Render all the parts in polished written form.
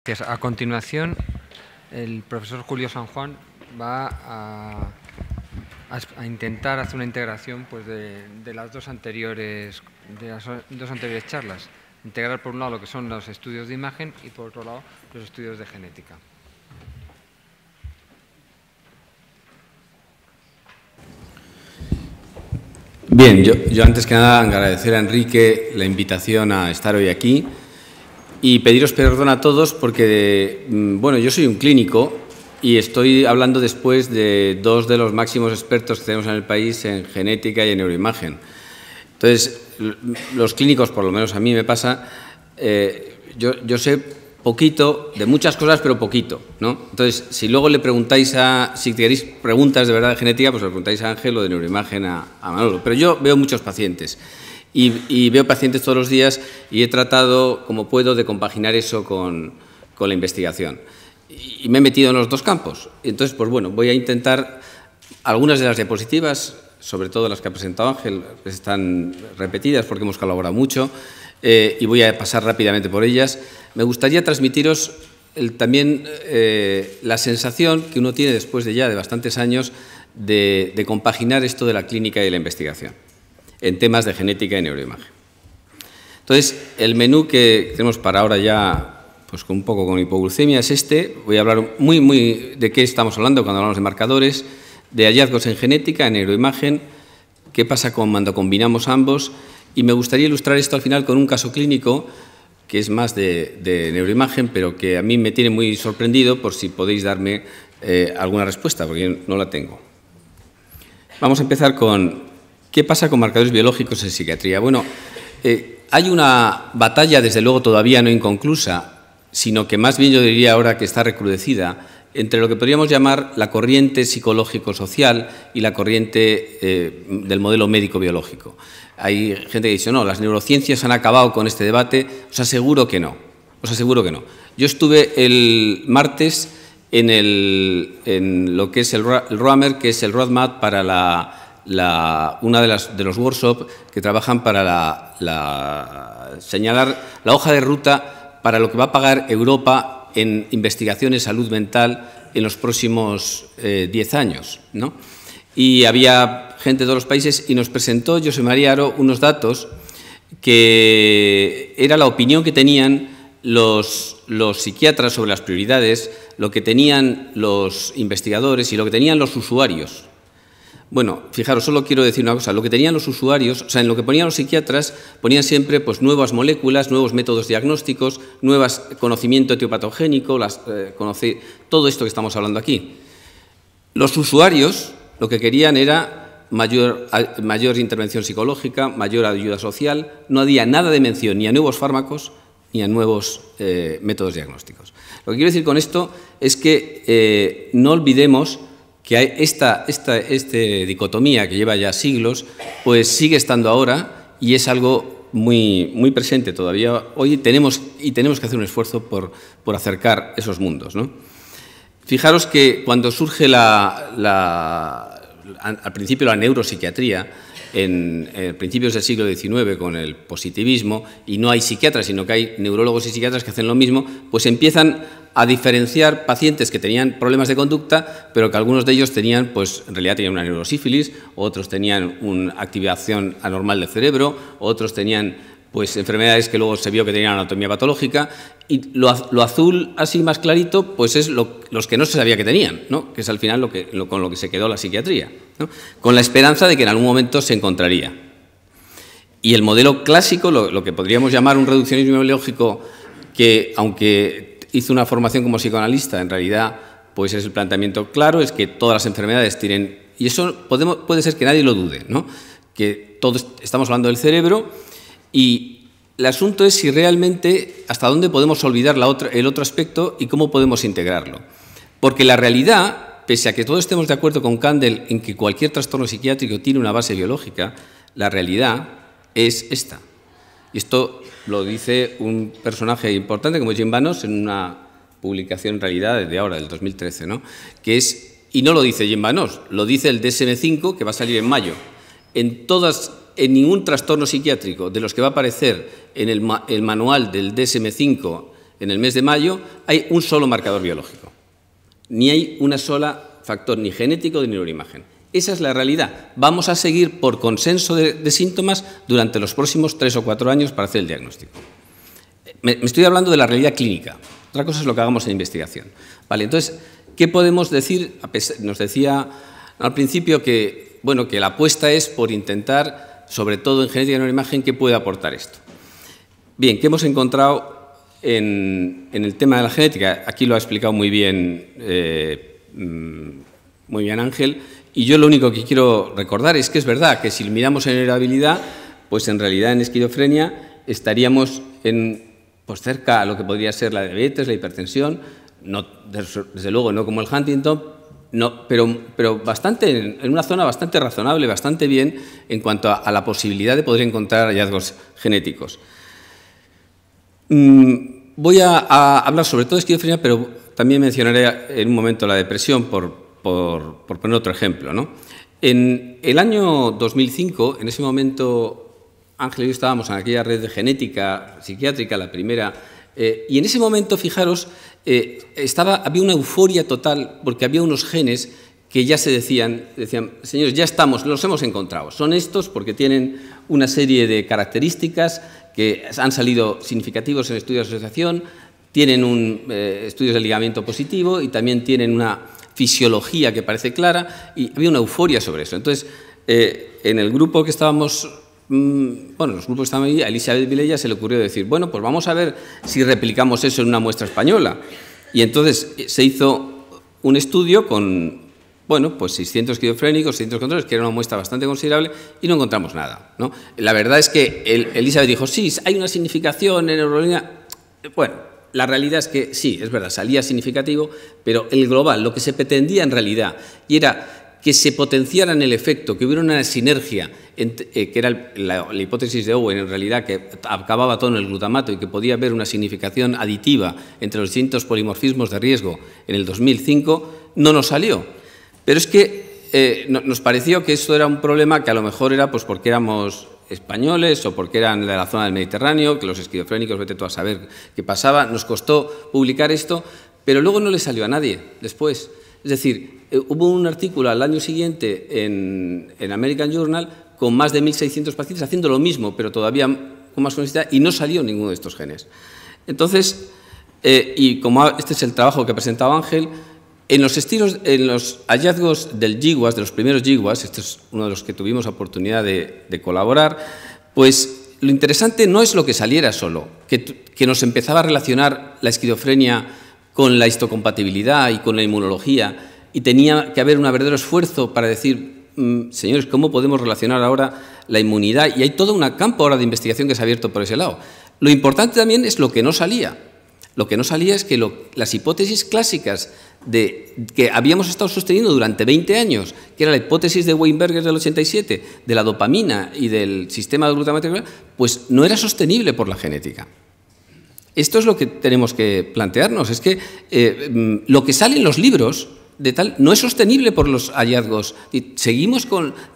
A continuación, el profesor Julio San Juan va a intentar hacer una integración pues, de las dos anteriores charlas. Integrar por un lado lo que son los estudios de imagen y por otro lado los estudios de genética. Bien, yo antes que nada agradecer a Enrique la invitación a estar hoy aquí y pediros perdón a todos porque, bueno, yo soy un clínico y estoy hablando después de dos de los máximos expertos que tenemos en el país en genética y en neuroimagen. Entonces, los clínicos, por lo menos a mí me pasa, yo sé poquito de muchas cosas, pero poquito, ¿no? Entonces, si luego le preguntáis si queréis preguntas de verdad de genética, pues le preguntáis a Ángel o de neuroimagen a Manolo. Pero yo veo muchos pacientes y veo pacientes todos los días y he tratado, como puedo, de compaginar eso con la investigación. Y me he metido en los dos campos. Entonces, pues bueno, voy a intentar algunas de las diapositivas, sobre todo las que ha presentado Ángel, están repetidas porque hemos colaborado mucho, y voy a pasar rápidamente por ellas. Me gustaría transmitiros también la sensación que uno tiene después de bastantes años de compaginar esto de la clínica y la investigación en temas de genética y neuroimagen. Entonces, el menú que tenemos para ahora ya, pues un poco con hipoglucemia, es este. Voy a hablar muy de qué estamos hablando cuando hablamos de marcadores, de hallazgos en genética, en neuroimagen, qué pasa cuando combinamos ambos, y me gustaría ilustrar esto al final con un caso clínico que es más de neuroimagen, pero que a mí me tiene muy sorprendido, por si podéis darme alguna respuesta, porque yo no la tengo. Vamos a empezar con qué pasa con marcadores biológicos en psiquiatría. Bueno, hay una batalla, desde luego todavía no inconclusa, sino que más bien yo diría ahora que está recrudecida, entre lo que podríamos llamar la corriente psicológico-social y la corriente del modelo médico-biológico. Hay gente que dice, no, las neurociencias han acabado con este debate. Os aseguro que no, os aseguro que no. Yo estuve el martes en lo que es el ROAMER, que es el Roadmap para una de los workshops que trabajan para señalar la hoja de ruta para lo que va a pagar Europa en investigación en salud mental en los próximos 10 años, ¿no? Y había gente de todos los países y nos presentó José María Aro unos datos que era la opinión que tenían los psiquiatras sobre las prioridades, lo que tenían los investigadores y lo que tenían los usuarios. Bueno, fijaros, solo quiero decir una cosa, lo que tenían los usuarios, o sea, en lo que ponían los psiquiatras, ponían siempre pues, nuevas moléculas, nuevos métodos diagnósticos, nuevos conocimiento etiopatogénico, todo esto que estamos hablando aquí. Los usuarios lo que querían era mayor intervención psicológica, mayor ayuda social, no había nada de mención ni a nuevos fármacos ni a nuevos métodos diagnósticos. Lo que quiero decir con esto es que no olvidemos que esta dicotomía que lleva ya siglos, pues sigue estando ahora y es algo muy presente todavía. Hoy tenemos que hacer un esfuerzo por acercar esos mundos, ¿no? Fijaros que cuando surge al principio la neuropsiquiatría, en principios del siglo XIX con el positivismo, y no hay psiquiatras, sino que hay neurólogos y psiquiatras que hacen lo mismo, pues empiezan a diferenciar pacientes que tenían problemas de conducta, pero que algunos de ellos tenían, pues en realidad tenían una neurosífilis, otros tenían una activación anormal del cerebro, otros tenían pues enfermedades que luego se vio que tenían anatomía patológica, y lo azul así más clarito, pues es los que no se sabía que tenían, ¿no? Que es al final con lo que se quedó la psiquiatría, ¿no? Con la esperanza de que en algún momento se encontraría. Y el modelo clásico, lo que podríamos llamar un reduccionismo biológico, que aunque hizo una formación como psicoanalista, en realidad pues es el planteamiento claro, es que todas las enfermedades tienen, y eso puede ser que nadie lo dude, ¿no? Que todos estamos hablando del cerebro, y el asunto es si realmente hasta dónde podemos olvidar el otro aspecto y cómo podemos integrarlo. Porque la realidad, pese a que todos estemos de acuerdo con Kandel en que cualquier trastorno psiquiátrico tiene una base biológica, la realidad es esta. Y esto lo dice un personaje importante como Jim Banos en una publicación en realidad de ahora, del 2013, ¿no? Y no lo dice Jim Banos, lo dice el DSM-5, que va a salir en mayo. En ningún trastorno psiquiátrico de los que va a aparecer en el manual del DSM-5 en el mes de mayo, hay un solo marcador biológico. Ni hay una sola factor, ni genético ni neuroimagen. Esa es la realidad. Vamos a seguir por consenso de síntomas durante los próximos 3 o 4 años para hacer el diagnóstico. Me estoy hablando de la realidad clínica. Otra cosa es lo que hagamos en investigación. Vale, entonces, ¿qué podemos decir? Nos decía al principio que, bueno, que la apuesta es por intentar, sobre todo en genética y neuroimagen, ¿qué puede aportar esto? Bien, ¿qué hemos encontrado en el tema de la genética? Aquí lo ha explicado muy bien Ángel, y yo lo único que quiero recordar es que es verdad que si miramos en heredabilidad, pues en realidad en esquizofrenia estaríamos pues cerca a lo que podría ser la diabetes, la hipertensión, no, desde luego no como el Huntington, no, pero bastante, en una zona bastante razonable, bastante bien en cuanto a la posibilidad de poder encontrar hallazgos genéticos. Voy a hablar sobre todo de esquizofrenia, pero también mencionaré en un momento la depresión por poner otro ejemplo, ¿no? En el año 2005, en ese momento, Ángel y yo estábamos en aquella red de genética psiquiátrica, la primera, y en ese momento, fijaros, había una euforia total porque había unos genes que ya se decían, señores, ya estamos, los hemos encontrado, son estos porque tienen una serie de características que han salido significativos en estudios de asociación, tienen estudios de ligamiento positivo y también tienen una fisiología que parece clara, y había una euforia sobre eso. Entonces, en el grupo que estábamos, los grupos que estaban ahí, a Elizabeth Vilella se le ocurrió decir, bueno, pues vamos a ver si replicamos eso en una muestra española. Y entonces se hizo un estudio con, pues 600 esquizofrénicos, 600 controles, que era una muestra bastante considerable, y no encontramos nada, ¿no? La verdad es que Elizabeth dijo, sí, hay una significación en neurología. Bueno, la realidad es que sí, es verdad, salía significativo, pero el global, lo que se pretendía en realidad, y era que se potenciara en el efecto, que hubiera una sinergia, que era la hipótesis de Owen, en realidad, que acababa todo en el glutamato y que podía haber una significación aditiva entre los distintos polimorfismos de riesgo en el 2005, no nos salió. Pero es que nos pareció que eso era un problema que a lo mejor era pues porque éramos españoles o porque eran de la zona del Mediterráneo, que los esquizofrénicos, vete tú a saber qué pasaba. Nos costó publicar esto, pero luego no le salió a nadie después. Es decir, hubo un artículo al año siguiente en American Journal con más de 1.600 pacientes haciendo lo mismo, pero todavía con más complejidad, y no salió ninguno de estos genes. Entonces, y como este es el trabajo que ha presentado Ángel, en los hallazgos del GWAS, de los primeros GWAS, este es uno de los que tuvimos oportunidad de colaborar, pues lo interesante no es lo que saliera solo, que nos empezaba a relacionar la esquizofrenia con la histocompatibilidad y con la inmunología, y tenía que haber un verdadero esfuerzo para decir, señores, ¿cómo podemos relacionar ahora la inmunidad? Y hay todo un campo ahora de investigación que se ha abierto por ese lado. Lo importante también es lo que no salía. Lo que no salía es que las hipótesis clásicas que habíamos estado sosteniendo durante 20 años, que era la hipótesis de Weinberger del 87, de la dopamina y del sistema de glutamato, pues no era sostenible por la genética. Esto es lo que tenemos que plantearnos, es que lo que sale en los libros no es sostenible por los hallazgos. Y seguimos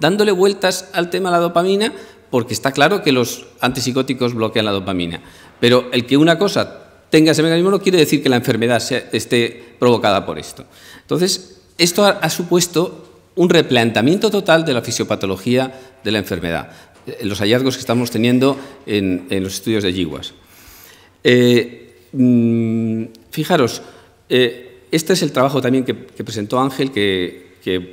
dándole vueltas al tema de la dopamina porque está claro que los antipsicóticos bloquean la dopamina. Pero el que una cosa tenga ese mecanismo no quiere decir que la enfermedad esté provocada por esto. Entonces, esto ha supuesto un replanteamiento total de la fisiopatología de la enfermedad, los hallazgos que estamos teniendo en los estudios de GWAS. Fijaros, este es el trabajo también que presentó Ángel, que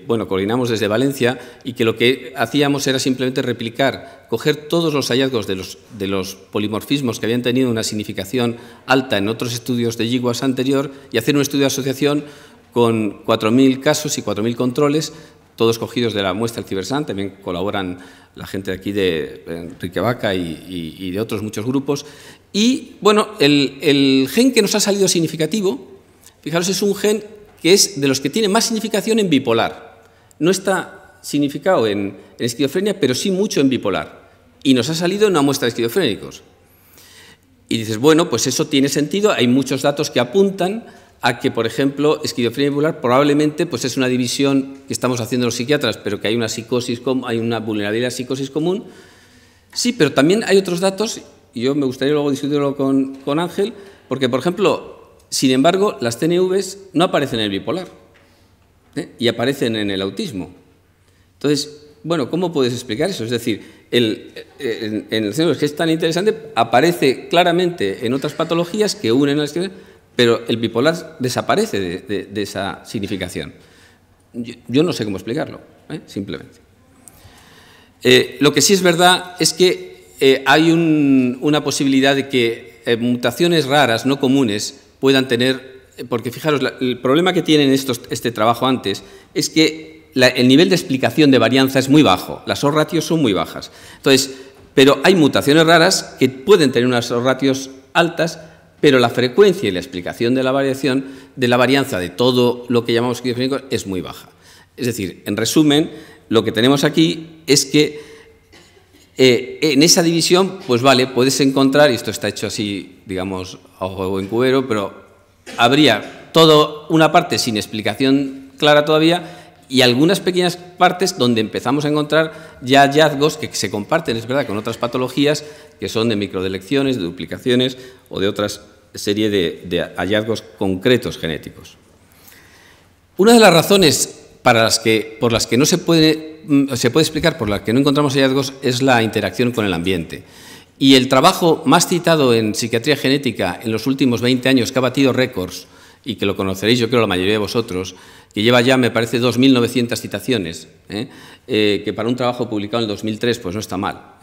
coordinamos desde Valencia, y que lo que hacíamos era simplemente replicar, coger todos los hallazgos de los polimorfismos que habían tenido una significación alta en otros estudios de GWAS anterior y hacer un estudio de asociación con 4.000 casos y 4.000 controles, todos cogidos de la muestra del CiberSan. También colaboran la gente de aquí de Enrique Vaca y de otros muchos grupos. Y, bueno, el gen que nos ha salido significativo, fijaros, es un gen que es de los que tiene más significación en bipolar. No está significado en esquizofrenia, pero sí mucho en bipolar. Y nos ha salido en una muestra de esquizofrénicos. Y dices, bueno, pues eso tiene sentido. Hay muchos datos que apuntan a que, por ejemplo, esquizofrenia bipolar probablemente pues es una división que estamos haciendo los psiquiatras, pero que hay una hay una vulnerabilidad a psicosis común. Sí, pero también hay otros datos, y yo me gustaría luego discutirlo con Ángel, Porque, por ejemplo, sin embargo, las CNVs no aparecen en el bipolar, y aparecen en el autismo. Entonces, bueno, ¿cómo puedes explicar eso? Es decir, en el CNV, que es tan interesante, aparece claramente en otras patologías que unen a las que... pero el bipolar desaparece de esa significación. Yo no sé cómo explicarlo, simplemente. Lo que sí es verdad es que hay una posibilidad de que mutaciones raras, no comunes, puedan tener... Porque fijaros, el problema que tienen este trabajo antes es que el nivel de explicación de varianza es muy bajo, las odds ratios son muy bajas. Entonces, pero hay mutaciones raras que pueden tener unas odds ratios altas, pero la frecuencia y la explicación de la variación, de la varianza de todo lo que llamamos esquizofrénico es muy baja. Es decir, en resumen, lo que tenemos aquí es que en esa división, pues vale, puedes encontrar, y esto está hecho así, digamos, a ojo en cubero, pero habría toda una parte sin explicación clara todavía y algunas pequeñas partes donde empezamos a encontrar ya hallazgos que se comparten, es verdad, con otras patologías que son de microdelecciones, de duplicaciones o de otras serie de hallazgos concretos genéticos. Una de las razones por las que no se puede explicar, por las que no encontramos hallazgos, es la interacción con el ambiente. Y el trabajo más citado en psiquiatría genética en los últimos 20 años, que ha batido récords, y que lo conoceréis, yo creo, la mayoría de vosotros, que lleva ya, me parece, 2.900 citaciones, que para un trabajo publicado en el 2003, pues no está mal,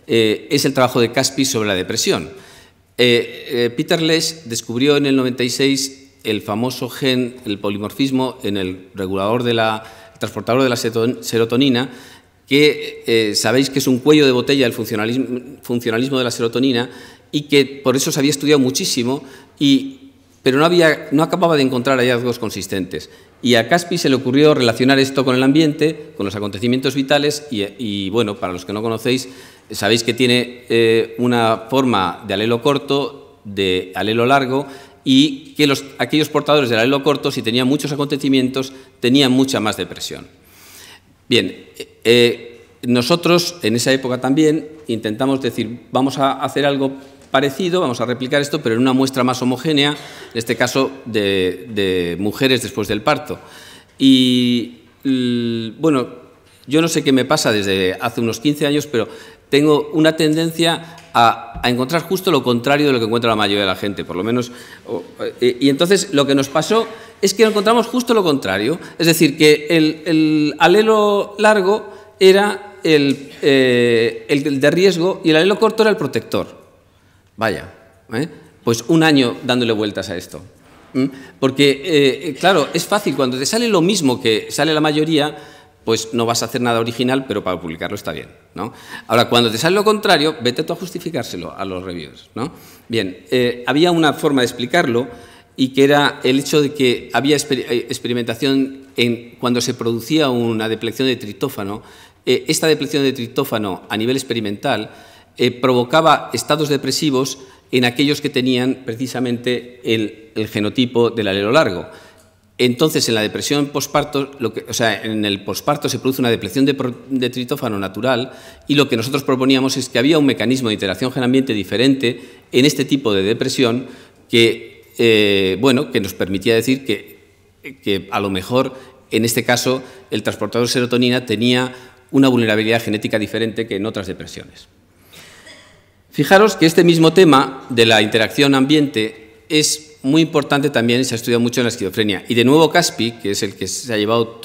es el trabajo de Caspi sobre la depresión. Peter Lesch descubrió en el 96 el famoso gen, el polimorfismo, en el regulador el transportador de la serotonina, que sabéis que es un cuello de botella del funcionalismo de la serotonina y que por eso se había estudiado muchísimo, pero no acababa de encontrar hallazgos consistentes. Y a Caspi se le ocurrió relacionar esto con el ambiente, con los acontecimientos vitales y bueno, para los que no conocéis, sabéis que tiene una forma de alelo corto, de alelo largo, y que aquellos portadores del alelo corto, si tenían muchos acontecimientos, tenían mucha más depresión. Bien, nosotros en esa época también intentamos decir, vamos a hacer algo parecido, vamos a replicar esto, pero en una muestra más homogénea, en este caso de mujeres después del parto. Y bueno, yo no sé qué me pasa desde hace unos 15 años, pero tengo una tendencia a encontrar justo lo contrario de lo que encuentra la mayoría de la gente, por lo menos. Y entonces lo que nos pasó es que encontramos justo lo contrario, es decir, que el alelo largo era el de riesgo y el alelo corto era el protector. Vaya, pues un año dándole vueltas a esto. Porque, claro, es fácil, cuando te sale lo mismo que sale la mayoría, pues no vas a hacer nada original, pero para publicarlo está bien, ¿no? Ahora, cuando te sale lo contrario, vete tú a justificárselo a los reviewers, ¿no? Bien, había una forma de explicarlo y que era el hecho de que había experimentación cuando se producía una deplección de triptófano. Esta deplección de triptófano a nivel experimental provocaba estados depresivos en aquellos que tenían precisamente el genotipo del alelo largo. Entonces, en la depresión posparto, en el posparto se produce una deplección de triptófano natural y lo que nosotros proponíamos es que había un mecanismo de interacción gen-ambiente diferente en este tipo de depresión que, bueno, que nos permitía decir que a lo mejor, en este caso, el transportador de serotonina tenía una vulnerabilidad genética diferente que en otras depresiones. Fijaros que este mismo tema de la interacción ambiente es muy importante también, se ha estudiado mucho en la esquizofrenia. Y de nuevo Caspi, que es el que se ha llevado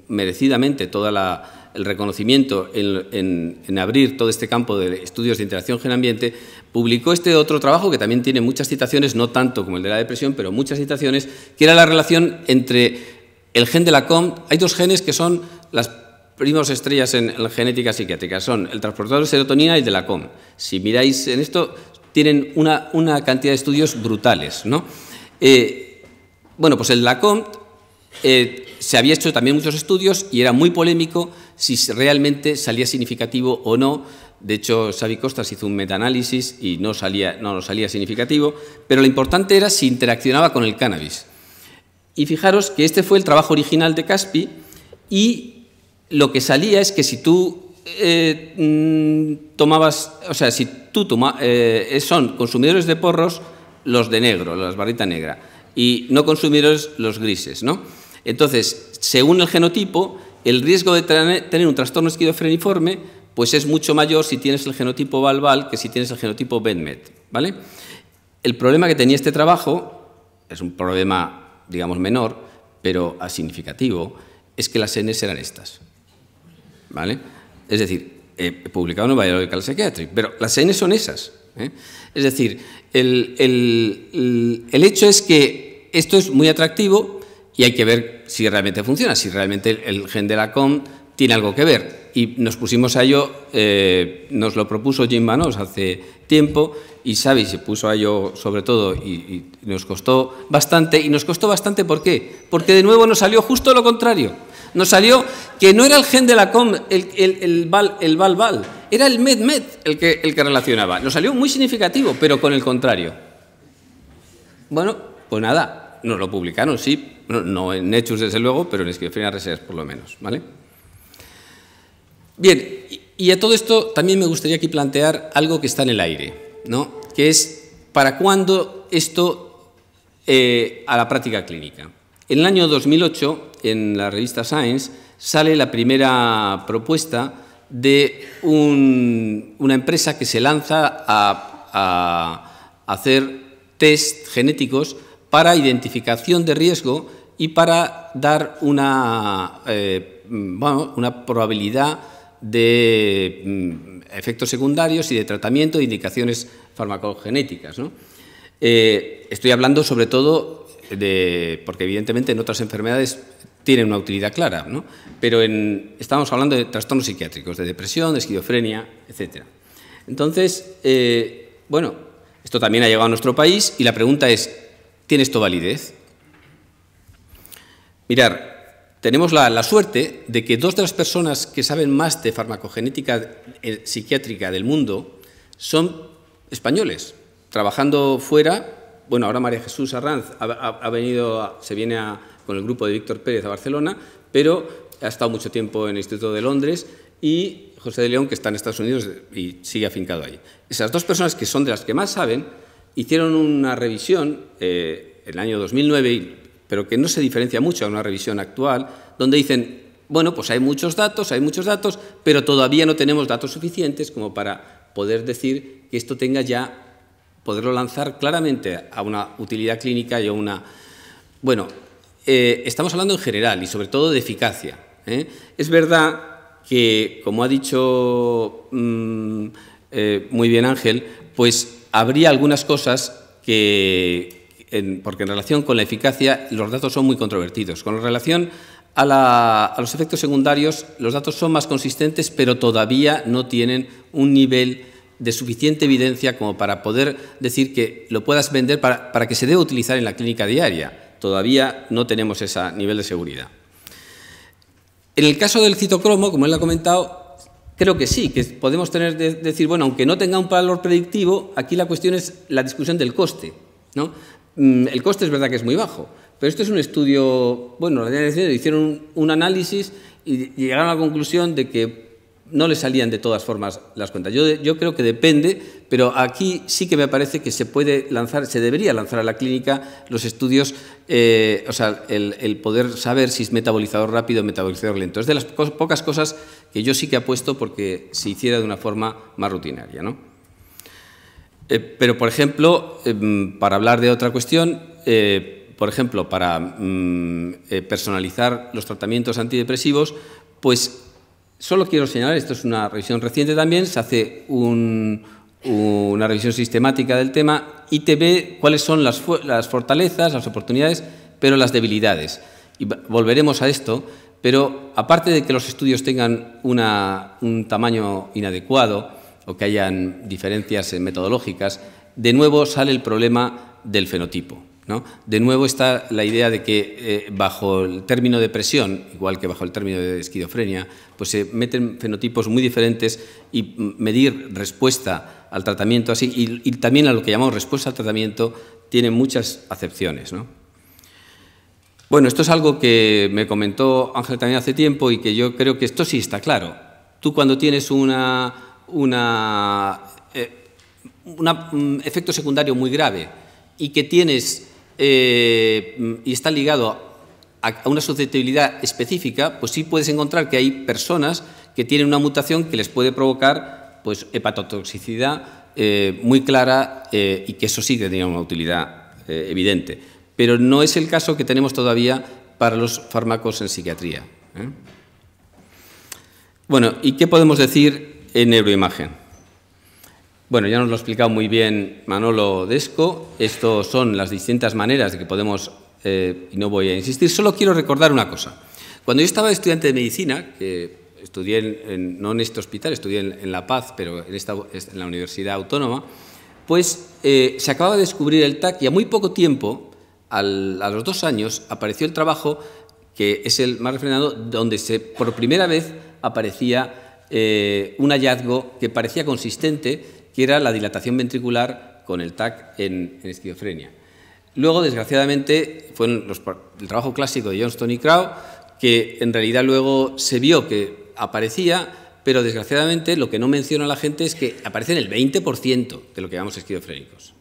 merecidamente todo el reconocimiento en abrir todo este campo de estudios de interacción gen-ambiente, publicó este otro trabajo que también tiene muchas citaciones, no tanto como el de la depresión, pero muchas citaciones, que era la relación entre el gen de la COMT. Hay dos genes que son las primos estrellas en la genética psiquiátrica, son el transportador de serotonina y el de la COMT. Si miráis en esto, tienen una cantidad de estudios brutales, ¿no? Bueno, pues el de la COMT se había hecho también muchos estudios y era muy polémico si realmente salía significativo o no. De hecho, Xavi Costas hizo un metaanálisis y no salía significativo, pero lo importante era si interaccionaba con el cannabis. Y fijaros que este fue el trabajo original de Caspi y lo que salía es que si tú tomabas, o sea, si tú son consumidores de porros los de negro, las barritas negras, y no consumidores los grises, ¿no? Entonces, según el genotipo, el riesgo de tener un trastorno esquizofreniforme pues es mucho mayor si tienes el genotipo VAL-VAL que si tienes el genotipo BED-MED, ¿vale? El problema que tenía este trabajo, es un problema, digamos, menor, pero significativo, es que las Ns eran estas, ¿vale? Es decir, he publicado en Biological Psychiatry, pero las Ns son esas, ¿eh? Es decir, el hecho es que esto es muy atractivo y hay que ver si realmente funciona, si realmente el gen de la COM tiene algo que ver. Y nos pusimos a ello, nos lo propuso Jim Manos hace tiempo, y Xavi se puso a ello sobre todo y nos costó bastante. ¿Y nos costó bastante por qué? Porque de nuevo nos salió justo lo contrario. Nos salió que no era el gen de la COM el VAL-VAL, era el MED-MED el que relacionaba. Nos salió muy significativo, pero con el contrario. Bueno, pues nada, nos lo publicaron, sí, no en Nature desde luego, pero en Schizophrenia Research por lo menos, ¿vale? Bien, y a todo esto también me gustaría aquí plantear algo que está en el aire, ¿no? Que es ¿para cuándo esto a la práctica clínica? En el año 2008, en la revista Science, sale la primera propuesta de una empresa que se lanza a hacer test genéticos para identificación de riesgo y para dar una probabilidad de efectos secundarios y de tratamiento de indicaciones farmacogenéticas, ¿no? Estoy hablando sobre todo porque evidentemente en otras enfermedades tienen una utilidad clara, ¿no? Pero estamos hablando de trastornos psiquiátricos, de depresión, de esquizofrenia, etc. Entonces, bueno, esto también ha llegado a nuestro país y la pregunta es, ¿tiene esto validez? Mirar, tenemos la suerte de que dos de las personas que saben más de farmacogenética psiquiátrica del mundo son españoles, trabajando fuera. Bueno, ahora María Jesús Arranz se viene con el grupo de Víctor Pérez a Barcelona, pero ha estado mucho tiempo en el Instituto de Londres, y José de León, que está en Estados Unidos y sigue afincado ahí. Esas dos personas, que son de las que más saben, hicieron una revisión en el año 2009, pero que no se diferencia mucho a una revisión actual, donde dicen, bueno, pues hay muchos datos, pero todavía no tenemos datos suficientes como para poder decir que esto tenga ya, poderlo lanzar claramente a una utilidad clínica y a una... Bueno, estamos hablando en general y sobre todo de eficacia, ¿eh? Es verdad que, como ha dicho muy bien Ángel, pues habría algunas cosas que... porque en relación con la eficacia los datos son muy controvertidos. Con relación a los efectos secundarios, los datos son más consistentes, pero todavía no tienen un nivel de suficiente evidencia como para poder decir que lo puedas vender para que se deba utilizar en la clínica diaria. Todavía no tenemos ese nivel de seguridad. En el caso del citocromo, como él ha comentado, creo que sí, que podemos decir, bueno, aunque no tenga un valor predictivo, aquí la cuestión es la discusión del coste, ¿no? El coste es verdad que es muy bajo, pero esto es un estudio, bueno, hicieron un análisis y llegaron a la conclusión de que no le salían de todas formas las cuentas. Yo creo que depende, pero aquí sí que me parece que se debería lanzar a la clínica los estudios, o sea, el poder saber si es metabolizador rápido o metabolizador lento. Es de las pocas cosas que yo sí que apuesto porque se hiciera de una forma más rutinaria, ¿no? Pero, por ejemplo, para hablar de otra cuestión, por ejemplo, para personalizar los tratamientos antidepresivos, pues solo quiero señalar, esto es una revisión reciente también, se hace una revisión sistemática del tema y te ve cuáles son las fortalezas, las oportunidades, pero las debilidades. Y volveremos a esto, pero aparte de que los estudios tengan un tamaño inadecuado o que hayan diferencias metodológicas, de nuevo sale el problema del fenotipo, ¿no? De nuevo está la idea de que bajo el término depresión, igual que bajo el término de esquizofrenia, pues se meten fenotipos muy diferentes y medir respuesta al tratamiento así, y también a lo que llamamos respuesta al tratamiento, tiene muchas acepciones, ¿no? Bueno, esto es algo que me comentó Ángel también hace tiempo y que yo creo que esto sí está claro. tú cuando tienes un efecto secundario muy grave y que tienes y está ligado a una susceptibilidad específica, pues sí puedes encontrar que hay personas que tienen una mutación que les puede provocar pues hepatotoxicidad muy clara y que eso sí que tiene una utilidad evidente. Pero no es el caso que tenemos todavía para los fármacos en psiquiatría. Bueno, ¿y qué podemos decir en neuroimagen? Bueno, ya nos lo ha explicado muy bien Manolo Desco. Estas son las distintas maneras de que podemos, y no voy a insistir, solo quiero recordar una cosa. Cuando yo estaba estudiante de medicina, que estudié no en este hospital, estudié en La Paz, pero en la Universidad Autónoma, pues se acababa de descubrir el TAC y a muy poco tiempo, a los 2 años, apareció el trabajo, que es el más refrendado, donde por primera vez aparecía un hallazgo que parecía consistente, que era la dilatación ventricular con el TAC en esquizofrenia. Luego, desgraciadamente, fue el trabajo clásico de Johnston y Crowe, que en realidad luego se vio que aparecía, pero desgraciadamente lo que no menciona la gente es que aparece en el 20% de lo que llamamos esquizofrénicos.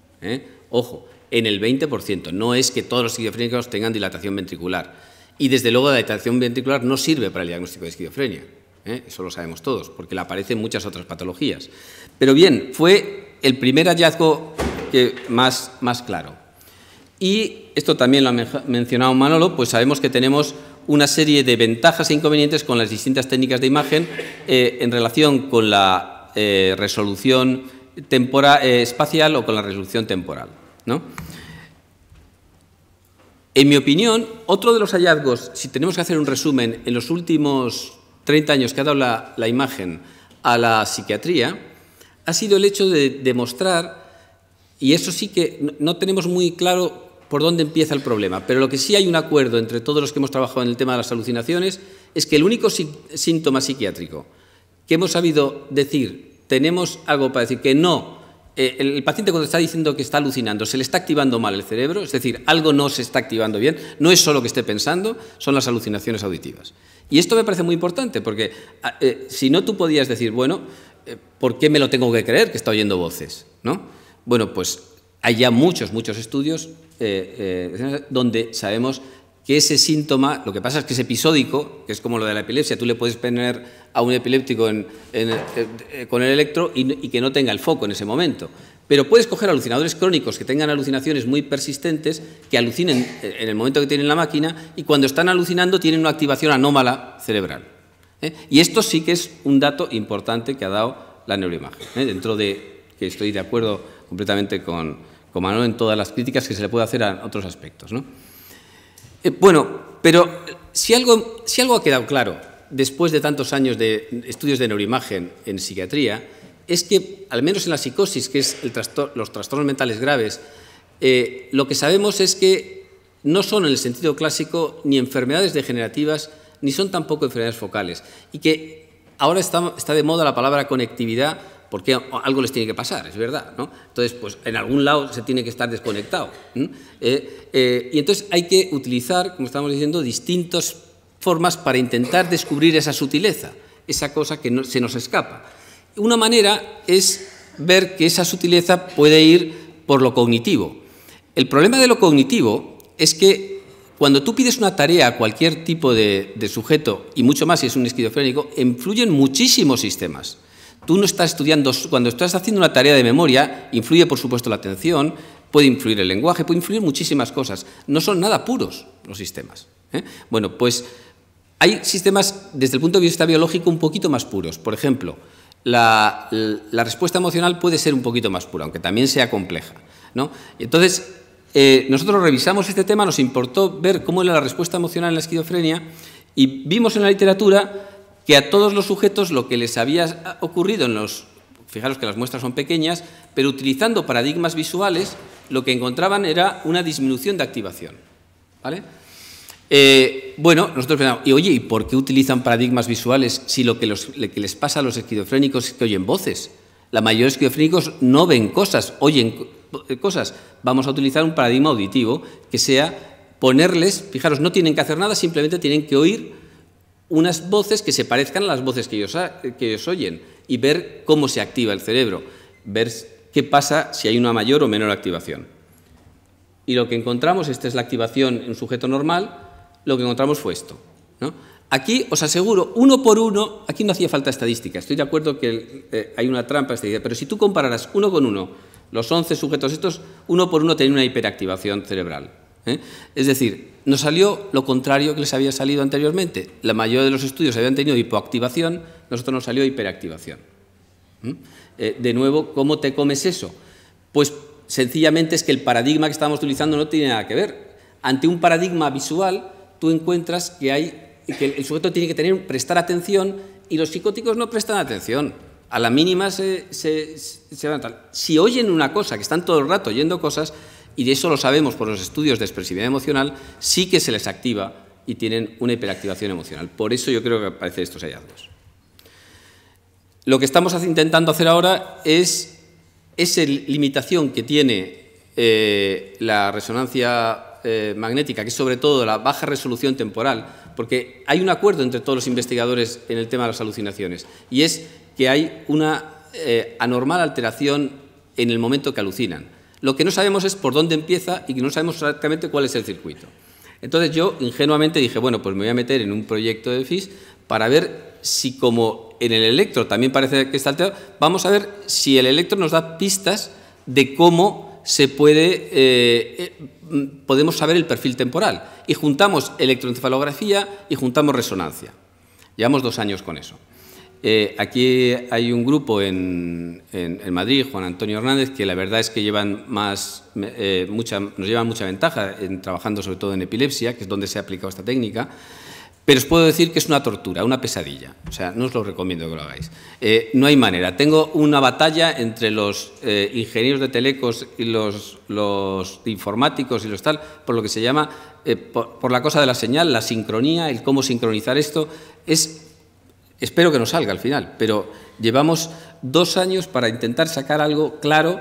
Ojo, en el 20%. No es que todos los esquizofrénicos tengan dilatación ventricular. Y desde luego la dilatación ventricular no sirve para el diagnóstico de esquizofrenia. Eso lo sabemos todos, porque le aparecen muchas otras patologías. Pero bien, fue el primer hallazgo más claro. Y esto también lo ha mencionado Manolo, pues sabemos que tenemos una serie de ventajas e inconvenientes con las distintas técnicas de imagen en relación con la resolución espacial o con la resolución temporal, ¿no? En mi opinión, otro de los hallazgos, si tenemos que hacer un resumen, en los últimos 30 años que ha dado la imagen a la psiquiatría, ha sido el hecho de demostrar, y eso sí que no tenemos muy claro por dónde empieza el problema, pero lo que sí hay un acuerdo entre todos los que hemos trabajado en el tema de las alucinaciones es que el único síntoma psiquiátrico que hemos sabido decir, tenemos algo para decir que no, el paciente cuando está diciendo que está alucinando, se le está activando mal el cerebro, es decir, algo no se está activando bien, no es solo que esté pensando, son las alucinaciones auditivas. Y esto me parece muy importante porque si no tú podías decir, bueno, ¿por qué me lo tengo que creer que está oyendo voces? ¿No? Bueno, pues hay ya muchos estudios donde sabemos que ese síntoma, lo que pasa es que es episódico, que es como lo de la epilepsia, tú le puedes poner a un epiléptico con el electro y que no tenga el foco en ese momento. Pero puedes coger alucinadores crónicos que tengan alucinaciones muy persistentes, que alucinen en el momento que tienen la máquina y cuando están alucinando tienen una activación anómala cerebral. Y esto sí que es un dato importante que ha dado la neuroimagen, dentro de que estoy de acuerdo completamente con Manuel en todas las críticas que se le puede hacer a otros aspectos, ¿no? Bueno, pero si algo ha quedado claro después de tantos años de estudios de neuroimagen en psiquiatría, es que, al menos en la psicosis, que es los trastornos mentales graves, lo que sabemos es que no son, en el sentido clásico, ni enfermedades degenerativas, ni son tampoco enfermedades focales, y que ahora está de moda la palabra conectividad, porque algo les tiene que pasar, es verdad, ¿no? Entonces, pues en algún lado se tiene que estar desconectado. Y entonces hay que utilizar, como estamos diciendo, distintas formas para intentar descubrir esa sutileza, esa cosa que se nos escapa. Una manera es ver que esa sutileza puede ir por lo cognitivo. El problema de lo cognitivo es que cuando tú pides una tarea a cualquier tipo de sujeto, y mucho más si es un esquizofrénico, influyen muchísimos sistemas. Tú no estás estudiando, cuando estás haciendo una tarea de memoria, influye por supuesto la atención, puede influir el lenguaje, puede influir muchísimas cosas. No son nada puros los sistemas. Bueno, pues hay sistemas desde el punto de vista biológico un poquito más puros. Por ejemplo, la respuesta emocional puede ser un poquito más pura, aunque también sea compleja, ¿no? Entonces, nosotros revisamos este tema, nos importó ver cómo era la respuesta emocional en la esquizofrenia y vimos en la literatura que a todos los sujetos lo que les había ocurrido fijaros que las muestras son pequeñas, pero utilizando paradigmas visuales, lo que encontraban era una disminución de activación, ¿vale? Bueno, nosotros pensamos, ¿y por qué utilizan paradigmas visuales si lo que les pasa a los esquizofrénicos es que oyen voces? La mayoría de los esquizofrénicos no ven cosas, oyen cosas. Vamos a utilizar un paradigma auditivo que sea ponerles, fijaros, no tienen que hacer nada, simplemente tienen que oír unas voces que se parezcan a las voces que ellos oyen y ver cómo se activa el cerebro, ver qué pasa si hay una mayor o menor activación. Y lo que encontramos, esta es la activación en un sujeto normal, lo que encontramos fue esto, ¿no? Aquí os aseguro, uno por uno, aquí no hacía falta estadística, estoy de acuerdo que hay una trampa estadística, pero si tú compararas uno con uno, los 11 sujetos estos, uno por uno tenían una hiperactivación cerebral, ¿eh? Es decir, nos salió lo contrario que les había salido anteriormente. La mayoría de los estudios habían tenido hipoactivación, nosotros nos salió hiperactivación. De nuevo, ¿cómo te comes eso? Pues sencillamente es que el paradigma que estamos utilizando no tiene nada que ver. Ante un paradigma visual, tú encuentras que el sujeto tiene que prestar atención y los psicóticos no prestan atención. A la mínima se van tal. Si oyen una cosa, que están todo el rato oyendo cosas, y de eso lo sabemos por los estudios de expresividad emocional, sí que se les activa y tienen una hiperactivación emocional. Por eso yo creo que aparecen estos hallazgos. Lo que estamos intentando hacer ahora es esa limitación que tiene la resonancia magnética, que es sobre todo la baja resolución temporal, porque hay un acuerdo entre todos los investigadores en el tema de las alucinaciones, y es que hay una anormal alteración en el momento que alucinan. Lo que no sabemos es por dónde empieza y que no sabemos exactamente cuál es el circuito. Entonces yo ingenuamente dije, bueno, pues me voy a meter en un proyecto de FIS para ver si, como en el electro también parece que está alterado, vamos a ver si el electro nos da pistas de cómo se podemos saber el perfil temporal. Y juntamos electroencefalografía y juntamos resonancia. Llevamos 2 años con eso. Aquí hay un grupo en Madrid, Juan Antonio Hernández, que la verdad es que nos llevan mucha ventaja trabajando sobre todo en epilepsia, que es donde se ha aplicado esta técnica, pero os puedo decir que es una tortura, una pesadilla. O sea, no os lo recomiendo que lo hagáis. No hay manera. Tengo una batalla entre los ingenieros de telecos y los informáticos y los tal, por lo que se llama, por la cosa de la señal, la sincronía, el cómo sincronizar esto. Espero que nos salga al final, pero llevamos 2 años para intentar sacar algo claro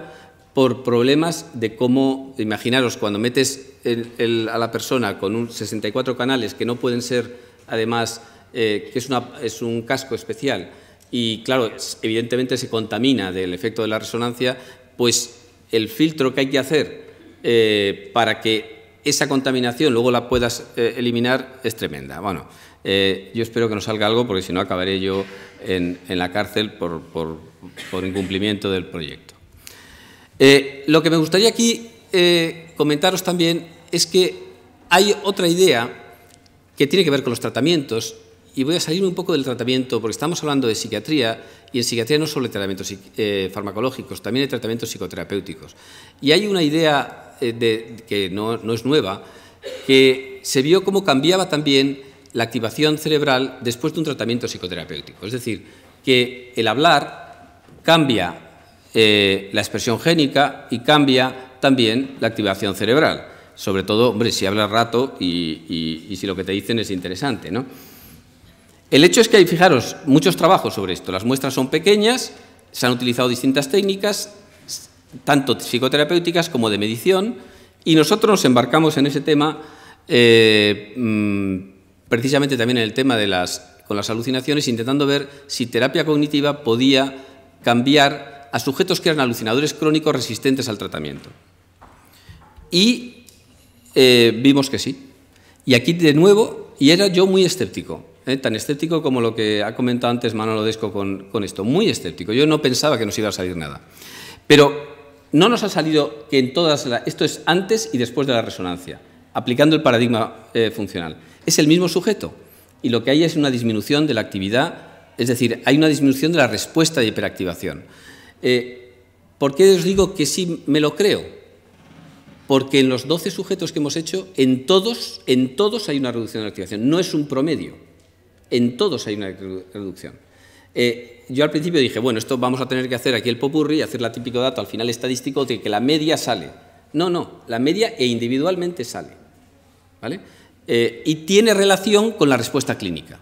por problemas de cómo, imaginaros, cuando metes a la persona con 64 canales que no pueden ser, además, que es un casco especial y, claro, evidentemente se contamina del efecto de la resonancia, pues el filtro que hay que hacer para que esa contaminación luego la puedas eliminar es tremenda. Bueno, yo espero que nos salga algo, porque si no acabaré yo en la cárcel por incumplimiento del proyecto. Lo que me gustaría aquí comentaros también es que hay otra idea que tiene que ver con los tratamientos, y voy a salirme un poco del tratamiento, porque estamos hablando de psiquiatría, y en psiquiatría no solo hay tratamientos farmacológicos, también hay tratamientos psicoterapéuticos. Y hay una idea que no es nueva, que se vio cómo cambiaba también la activación cerebral después de un tratamiento psicoterapéutico. Es decir, que el hablar cambia la expresión génica y cambia también la activación cerebral. Sobre todo, hombre, si hablas rato y si lo que te dicen es interesante, ¿no? El hecho es que hay, fijaros, muchos trabajos sobre esto. Las muestras son pequeñas, se han utilizado distintas técnicas, tanto psicoterapéuticas como de medición, y nosotros nos embarcamos en ese tema precisamente también en el tema con las alucinaciones, intentando ver si terapia cognitiva podía cambiar a sujetos que eran alucinadores crónicos resistentes al tratamiento. Y vimos que sí. Y aquí, de nuevo, y era yo muy escéptico, tan escéptico como lo que ha comentado antes Manolo Desco con esto, muy escéptico. Yo no pensaba que nos iba a salir nada. Pero no nos ha salido que en todas esto es antes y después de la resonancia, aplicando el paradigma funcional. Es el mismo sujeto y lo que hay es una disminución de la actividad, es decir, hay una disminución de la respuesta de hiperactivación. ¿Por qué os digo que sí me lo creo? Porque en los 12 sujetos que hemos hecho, en todos hay una reducción de la activación. No es un promedio, en todos hay una reducción. Yo al principio dije, bueno, esto vamos a tener que hacer aquí el popurrí, hacer la típico dato al final estadístico de que la media sale. No, la media individualmente sale, ¿vale? Y tiene relación con la respuesta clínica.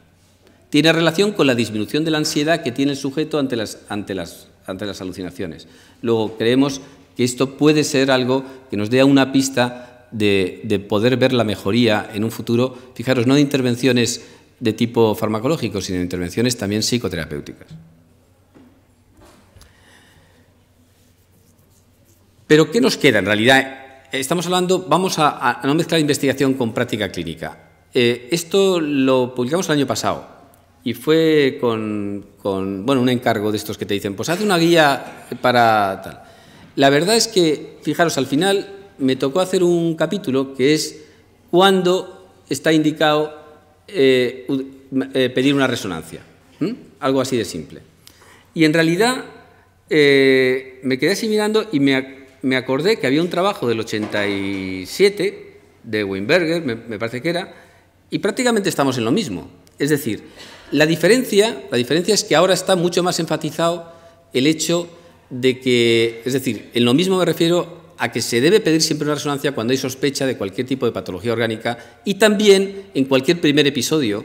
Tiene relación con la disminución de la ansiedad que tiene el sujeto ante las alucinaciones. Luego, creemos que esto puede ser algo que nos dé una pista de poder ver la mejoría en un futuro. Fijaros, no de intervenciones de tipo farmacológico, sino intervenciones también psicoterapéuticas. Pero, ¿qué nos queda en realidad? Estamos hablando, vamos a no mezclar investigación con práctica clínica. Esto lo publicamos el año pasado y fue con un encargo de estos que te dicen, pues haz una guía para tal. La verdad es que, fijaros, al final me tocó hacer un capítulo que es cuándo está indicado pedir una resonancia. Algo así de simple. Y en realidad me quedé así mirando y me acordé que había un trabajo del 87 de Weinberger, me parece que era, y prácticamente estamos en lo mismo. Es decir, la diferencia es que ahora está mucho más enfatizado el hecho de que, es decir, en lo mismo me refiero a que se debe pedir siempre una resonancia cuando hay sospecha de cualquier tipo de patología orgánica y también en cualquier primer episodio.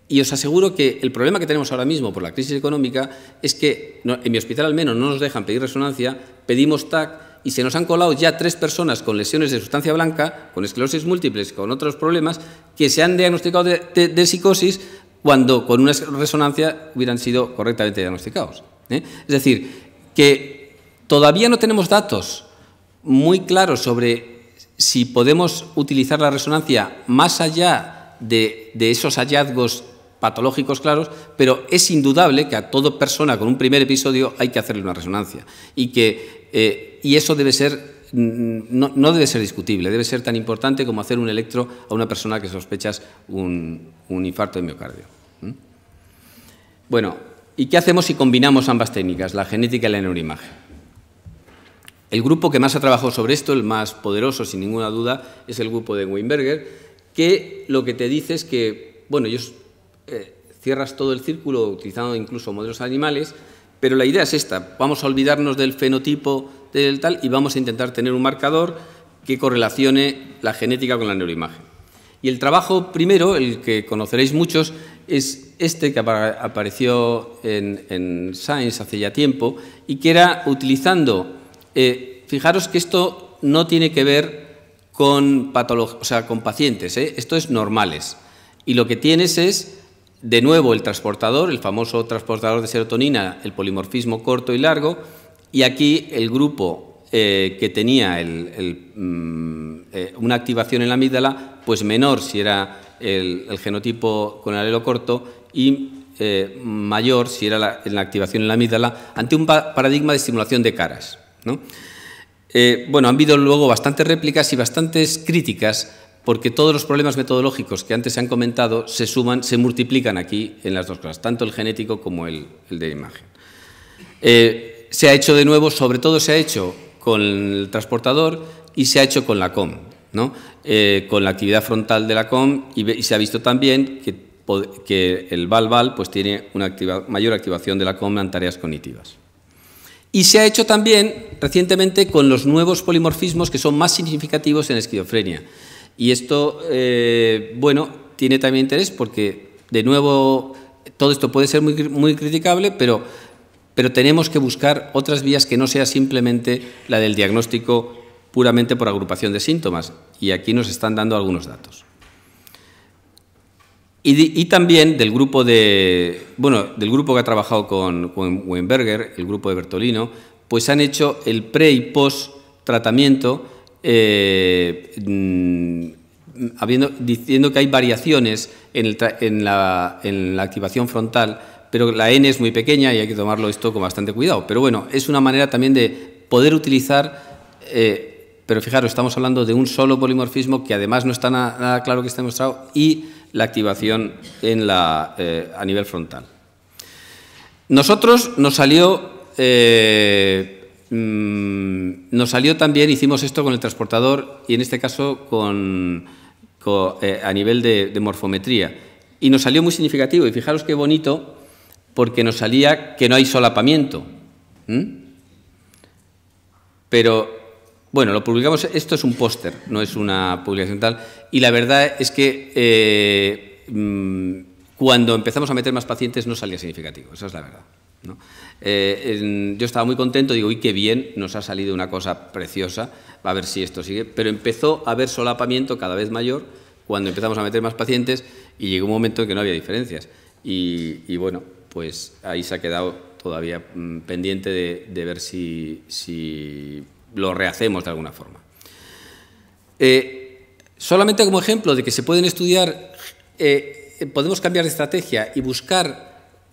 Y os aseguro que el problema que tenemos ahora mismo por la crisis económica es que en mi hospital al menos no nos dejan pedir resonancia, pedimos TAC y se nos han colado ya 3 personas con lesiones de sustancia blanca, con esclerosis múltiples, con otros problemas, que se han diagnosticado de psicosis cuando con una resonancia hubieran sido correctamente diagnosticados. Es decir, que todavía no tenemos datos muy claros sobre si podemos utilizar la resonancia más allá de esos hallazgos patológicos claros, pero es indudable que a toda persona con un primer episodio hay que hacerle una resonancia y eso debe ser, no debe ser discutible, debe ser tan importante como hacer un electro a una persona que sospechas un infarto de miocardio. Bueno, ¿y qué hacemos si combinamos ambas técnicas, la genética y la neuroimagen? El grupo que más ha trabajado sobre esto, el más poderoso sin ninguna duda, es el grupo de Weinberger, que lo que te dice es que, bueno, ellos cierras todo el círculo utilizando incluso modelos animales, pero la idea es esta, vamos a olvidarnos del fenotipo del tal y vamos a intentar tener un marcador que correlacione la genética con la neuroimagen. Y el trabajo primero, el que conoceréis muchos, es este que apareció en Science hace ya tiempo y que era utilizando, fijaros que esto no tiene que ver con con pacientes, esto es normales. Y lo que tienes es, de nuevo, el transportador, el famoso transportador de serotonina, el polimorfismo corto y largo, y aquí el grupo que tenía una activación en la amígdala, pues menor si era el genotipo con el alelo corto y mayor si era la activación en la amígdala, ante un paradigma de estimulación de caras, ¿no? Bueno, han habido luego bastantes réplicas y bastantes críticas porque todos los problemas metodológicos que antes se han comentado se suman, se multiplican aquí en las dos cosas, tanto el genético como el de imagen. Se ha hecho de nuevo, sobre todo se ha hecho con el transportador y se ha hecho con la COM, ¿no? Con la actividad frontal de la COM y se ha visto también que el VAL-VAL pues tiene una mayor activación de la COM en tareas cognitivas. Y se ha hecho también recientemente con los nuevos polimorfismos que son más significativos en esquizofrenia. Y esto, bueno, tiene también interés porque, de nuevo, todo esto puede ser muy criticable, pero tenemos que buscar otras vías que no sea simplemente la del diagnóstico puramente por agrupación de síntomas. Y aquí nos están dando algunos datos. Y también del grupo del grupo que ha trabajado con Weinberger, el grupo de Bertolino, pues han hecho el pre y post tratamiento diciendo que hay variaciones en la activación frontal, pero la N es muy pequeña y hay que tomarlo esto con bastante cuidado. Pero bueno, es una manera también de poder utilizar, pero fijaros, estamos hablando de un solo polimorfismo que además no está nada claro que esté demostrado y la activación a nivel frontal. Nosotros nos salió también, hicimos esto con el transportador y en este caso a nivel de morfometría. Y nos salió muy significativo y fijaros qué bonito porque nos salía que no hay solapamiento. Pero, bueno, lo publicamos, esto es un póster, no es una publicación tal, y la verdad es que cuando empezamos a meter más pacientes no salía significativo, esa es la verdad, ¿no? Yo estaba muy contento, digo, uy, qué bien, nos ha salido una cosa preciosa, a ver si esto sigue, pero empezó a haber solapamiento cada vez mayor cuando empezamos a meter más pacientes y llegó un momento en que no había diferencias. Y bueno, pues ahí se ha quedado todavía pendiente de ver si lo rehacemos de alguna forma. Solamente como ejemplo de que se pueden estudiar, podemos cambiar de estrategia y buscar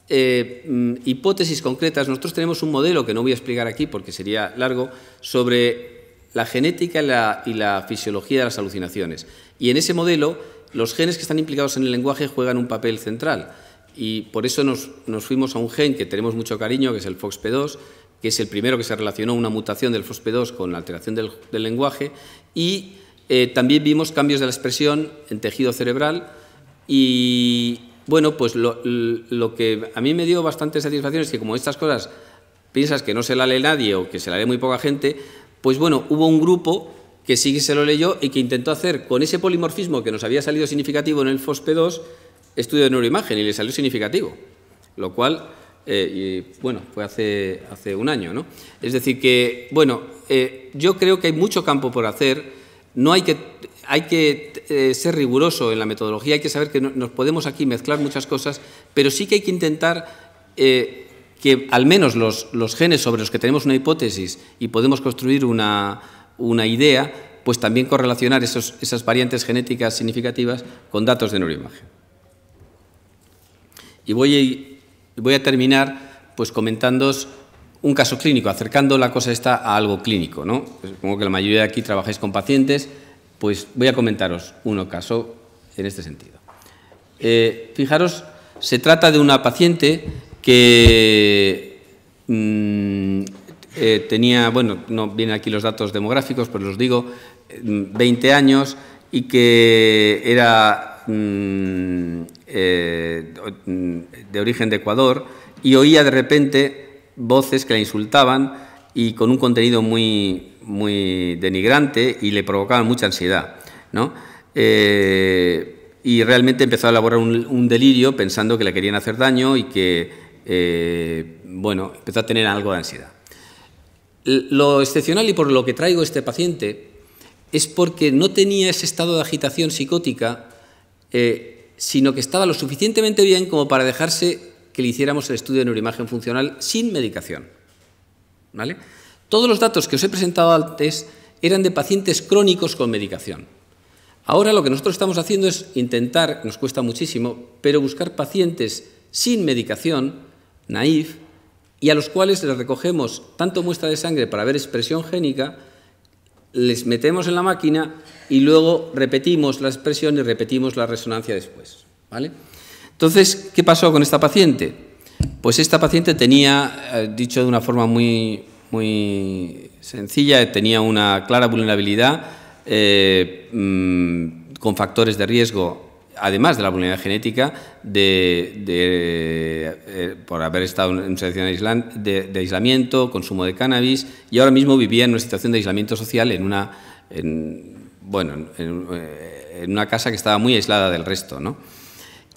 hipótesis concretas. Nosotros tenemos un modelo que no voy a explicar aquí porque sería largo, sobre la genética y la fisiología de las alucinaciones. Y en ese modelo, los genes que están implicados en el lenguaje juegan un papel central. Y por eso nos fuimos a un gen que tenemos mucho cariño, que es el FOXP2, que es el primero que se relacionó una mutación del FOXP2 con la alteración del lenguaje. Y también vimos cambios de la expresión en tejido cerebral. Y bueno, pues lo que a mí me dio bastante satisfacción es que como estas cosas piensas que no se la lee nadie o que se la lee muy poca gente, pues bueno, hubo un grupo que sí que se lo leyó y que intentó hacer con ese polimorfismo que nos había salido significativo en el FOXP2 estudio de neuroimagen y le salió significativo, lo cual, bueno, fue hace un año, ¿no? Es decir que, bueno, yo creo que hay mucho campo por hacer, no hay que ser riguroso en la metodología, hay que saber que nos podemos aquí mezclar muchas cosas, pero sí que hay que intentar que al menos los genes sobre los que tenemos una hipótesis y podemos construir una idea, pues también correlacionar esas variantes genéticas significativas con datos de neuroimagen. Y voy a terminar pues comentándoos un caso clínico, acercando la cosa esta a algo clínico, ¿no? Pues, supongo que la mayoría de aquí trabajáis con pacientes, pues voy a comentaros un caso en este sentido. Fijaros, se trata de una paciente que tenía, bueno, no vienen aquí los datos demográficos, pero los digo, 20 años y que era de origen de Ecuador y oía de repente voces que la insultaban y con un contenido muy denigrante y le provocaban mucha ansiedad, ¿no? Y realmente empezó a elaborar un delirio pensando que le querían hacer daño y que, bueno, empezó a tener algo de ansiedad. Lo excepcional y por lo que traigo este paciente es porque no tenía ese estado de agitación psicótica, sino que estaba lo suficientemente bien como para dejarse que le hiciéramos el estudio de neuroimagen funcional sin medicación, ¿vale? Todos los datos que os he presentado antes eran de pacientes crónicos con medicación. Ahora lo que nosotros estamos haciendo es intentar, nos cuesta muchísimo, pero buscar pacientes sin medicación, naïf, y a los cuales les recogemos tanto muestra de sangre para ver expresión génica, les metemos en la máquina y luego repetimos la expresión y repetimos la resonancia después, ¿vale? Entonces, ¿qué pasó con esta paciente? Pues esta paciente tenía, dicho de una forma muy sencilla, tenía una clara vulnerabilidad con factores de riesgo, además de la vulnerabilidad genética, por haber estado en una situación de aislamiento, consumo de cannabis, y ahora mismo vivía en una situación de aislamiento social en una casa que estaba muy aislada del resto, ¿no?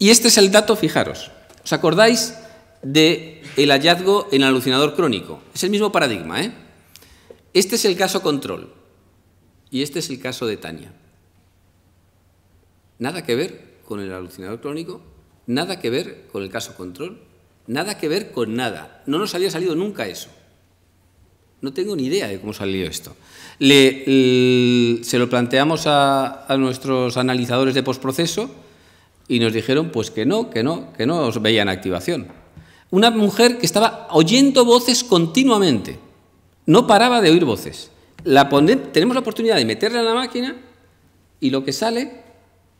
Y este es el dato, fijaros. ¿Os acordáis del hallazgo en el alucinador crónico? Es el mismo paradigma, ¿eh? Este es el caso control y este es el caso de Tania. Nada que ver con el alucinador crónico, nada que ver con el caso control, nada que ver con nada. No nos había salido nunca eso. No tengo ni idea de cómo salió esto. Se lo planteamos a nuestros analizadores de postproceso y nos dijeron pues que no os veían activación. Una mujer que estaba oyendo voces continuamente, no paraba de oír voces. Tenemos la oportunidad de meterla en la máquina y lo que sale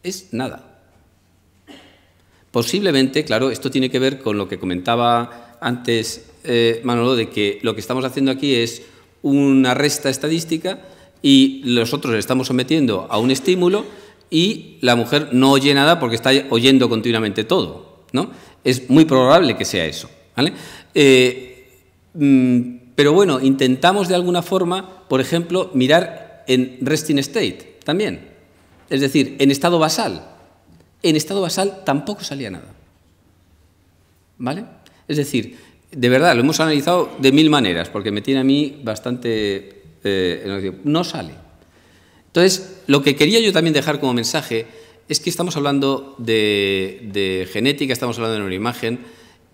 es nada. Posiblemente, claro, esto tiene que ver con lo que comentaba antes Manolo, de que lo que estamos haciendo aquí es una resta estadística y nosotros le estamos sometiendo a un estímulo y la mujer no oye nada porque está oyendo continuamente todo, ¿no? Es muy probable que sea eso, ¿vale? Pero bueno, intentamos de alguna forma, por ejemplo, mirar en resting state también, es decir, en estado basal. En estado basal tampoco salía nada, ¿vale? Es decir, de verdad, lo hemos analizado de 1000 maneras, porque me tiene a mí bastante... no sale. Entonces, lo que quería yo también dejar como mensaje es que estamos hablando de genética, estamos hablando de neuroimagen,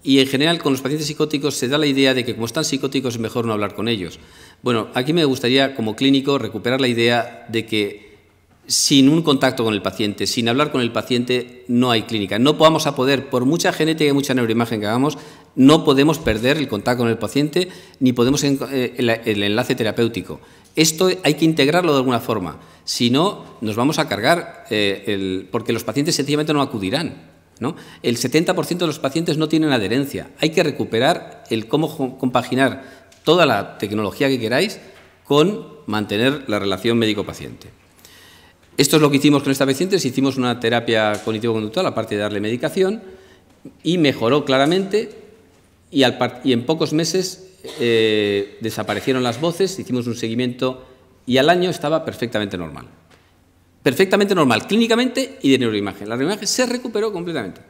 y en general con los pacientes psicóticos se da la idea de que como están psicóticos es mejor no hablar con ellos. Bueno, aquí me gustaría como clínico recuperar la idea de que sin un contacto con el paciente, sin hablar con el paciente, no hay clínica. No vamos a poder, por mucha genética y mucha neuroimagen que hagamos, no podemos perder el contacto con el paciente ni podemos el enlace terapéutico. Esto hay que integrarlo de alguna forma, si no nos vamos a cargar, porque los pacientes sencillamente no acudirán, ¿no? El 70% de los pacientes no tienen adherencia. Hay que recuperar el cómo compaginar toda la tecnología que queráis con mantener la relación médico-paciente. Esto es lo que hicimos con esta paciente. Hicimos una terapia cognitivo-conductual, aparte de darle medicación, y mejoró claramente, y en pocos meses desaparecieron las voces, hicimos un seguimiento y al año estaba perfectamente normal. Perfectamente normal, clínicamente y de neuroimagen. La neuroimagen se recuperó completamente.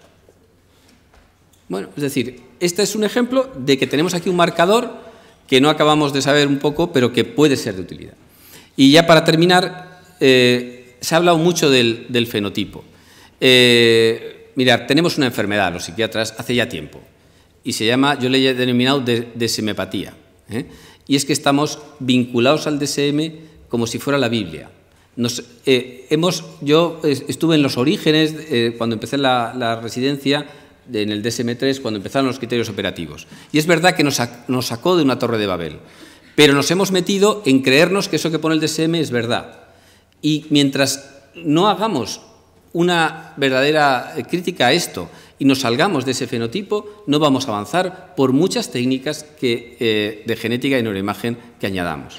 Bueno, es decir, este es un ejemplo de que tenemos aquí un marcador que no acabamos de saber un poco, pero que puede ser de utilidad. Y ya para terminar, se ha hablado mucho del fenotipo. Mirad, tenemos una enfermedad, los psiquiatras, hace ya tiempo, y se llama, yo le he denominado DSM-patía, y es que estamos vinculados al DSM como si fuera la Biblia. Yo estuve en los orígenes, cuando empecé la residencia, en el DSM-3, cuando empezaron los criterios operativos. Y es verdad que nos sacó de una torre de Babel, pero nos hemos metido en creernos que eso que pone el DSM es verdad. Y mientras no hagamos una verdadera crítica a esto y nos salgamos de ese fenotipo, no vamos a avanzar por muchas técnicas de genética y neuroimagen que añadamos.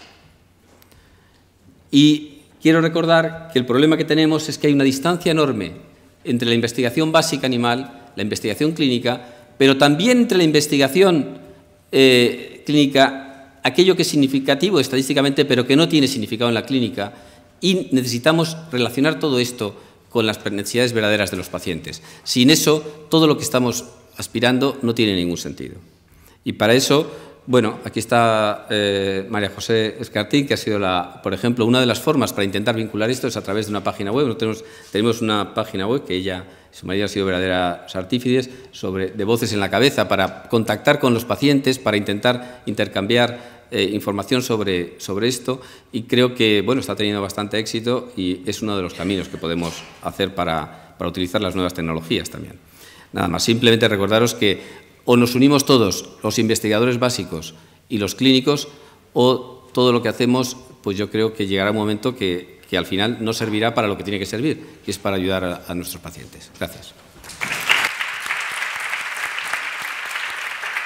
Y quiero recordar que el problema que tenemos es que hay una distancia enorme entre la investigación básica animal, la investigación clínica, pero también entre la investigación clínica, aquello que es significativo estadísticamente, pero que no tiene significado en la clínica, y necesitamos relacionar todo esto con las necesidades verdaderas de los pacientes. Sin eso, todo lo que estamos aspirando no tiene ningún sentido. Y para eso, bueno, aquí está María José Escartín, que ha sido, por ejemplo, una de las formas para intentar vincular esto es a través de una página web. Tenemos una página web que ella, su marido ha sido verdaderas artífices, de voces en la cabeza, para contactar con los pacientes, para intentar intercambiar información sobre esto, y creo que bueno, está teniendo bastante éxito y es uno de los caminos que podemos hacer para utilizar las nuevas tecnologías también. Nada más, simplemente recordaros que o nos unimos todos, los investigadores básicos y los clínicos, o todo lo que hacemos, pues yo creo que llegará un momento que al final no servirá para lo que tiene que servir, que es para ayudar a nuestros pacientes. Gracias.